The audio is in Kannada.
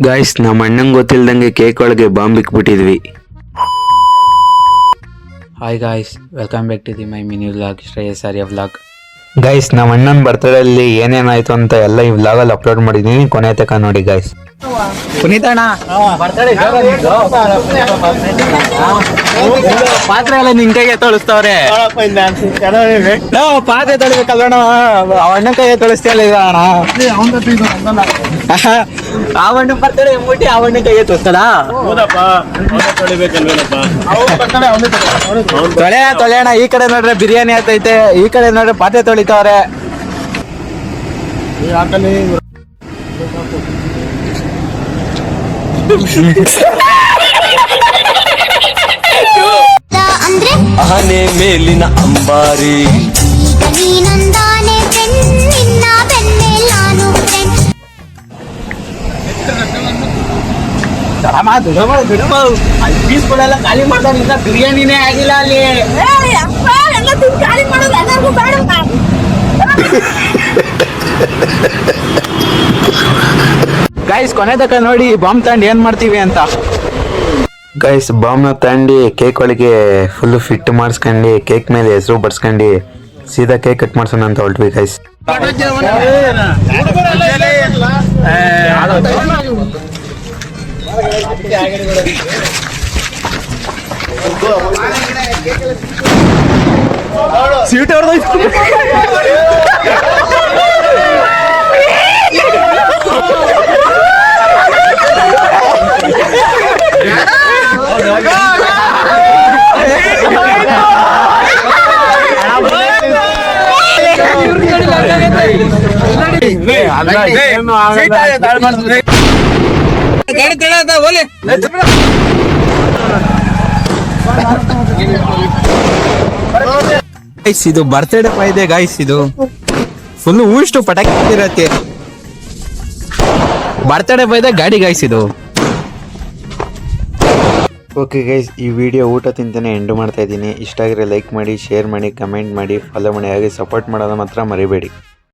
ಗಾಯ್ಸ್ ನಮ್ಮ ಅಣ್ಣಂಗೆ ಗೊತ್ತಿಲ್ದಂಗೆ ಕೇಕ್ ಒಳಗೆ ಬಾಂಬ್ ಇಕ್ಬಿಟ್ಟಿದ್ವಿ. Hi guys, welcome back to my mini vlog Shreyas Arya vlog. Guys ನಮ್ಮ ಅಣ್ಣನ ಬರ್ತಡೇಲಿ ಏನೇನಾಯ್ತು ಅಂತ ಎಲ್ಲ ಈ ವ್ಲಾಗಲ್ಲಿ ಅಪ್ಲೋಡ್ ಮಾಡಿದ್ದೀನಿ, ಕೊನೆ ತನಕ ನೋಡಿ ಗಾಯ್ಸ್. ಪುನೀತಣ್ಣ ಪಾತ್ರೆ ಎಲ್ಲ ನಿನ್ ಕೈಗೆ ತೊಳಸ್ತವ್ರೆ. ಪಾತ್ರೆ ತೊಳಿಬೇಕಲ್ವಣ, ಅಣ್ಣನ ಕೈಗೆ ತೊಳಿಸ್ತಿಲ್ಲ ಅಣ್ಣ. ಆ ಅಣ್ಣ ಬರ್ತಡೆ ಎಂಬುಟ್ಟಿ ಆ ಅಣ್ಣನ ಕೈಗೆ ತೊಳಿಸ್ತಾಳ. ತೊಳೆಯೋಣ. ಈ ಕಡೆ ನೋಡ್ರೆ ಬಿರಿಯಾನಿ ಆತೈತೆ, ಈ ಕಡೆ ನೋಡ್ರೆ ಪಾತ್ರೆ ತೊಳಿತಾವ್ರೆ. ಆನೆ ಮೇಲಿನ ಅಂಬಾರಿ ಪೀಸ್ಗಳೆಲ್ಲ ಖಾಲಿ ಮಾಡ್ತಾನಿಂದ ಬಿರಿಯಾನಿನೇ ಆಗಿಲ್ಲ ಅಲ್ಲಿ. ಗೈಸ್ ಕೊನೆ ತನಕ ನೋಡಿ ಬಾಂಬ್ ತಗೊಂಡು ಏನ್ ಮಾಡ್ತೀವಿ ಅಂತ. ಗೈಸ್ ಬಾಂಬ್ನ ತಗೊಂಡು ಕೇಕ್ ಒಳಗೆ ಫುಲ್ ಫಿಟ್ ಮಾಡಿಸ್ಕೊಂಡು ಕೇಕ್ ಮೇಲೆ ಹೆಸರು ಬರ್ಸ್ಕೊಂಡು ಸೀದಾ ಕೇಕ್ ಕಟ್ ಮಾಡ್ಸೋಣ ಅಂತ ಹೊರಟ್ವಿ ಗೈಸ್. ಸೀಟ್ ಇದು ಬರ್ತ್ಡೇ ಇದೆ ಗಾಯ್ಸ್. ಇದು ಫುಲ್ ಊಷ್ಟು ಪಟಾಕಿ ಇರತ್ತೆ. ಬರ್ತ್ಡೇ ಇದೆ ಗಾಡಿ ಗಾಯ್ಸ್ ಇದು. ಓಕೆ ಗೈಸ್, ಈ ವಿಡಿಯೋ ಊಟ ತಿಂತಾನೆ ಎಂಡ್ ಮಾಡ್ತಾ ಇದ್ದೀನಿ. ಇಷ್ಟ ಆಗಿದ್ರೆ ಲೈಕ್ ಮಾಡಿ, ಶೇರ್ ಮಾಡಿ, ಕಮೆಂಟ್ ಮಾಡಿ, ಫಾಲೋ ಮಾಡಿ, ಹಾಗೆ ಸಪೋರ್ಟ್ ಮಾಡೋದು ಮಾತ್ರ ಮರಿಬೇಡಿ.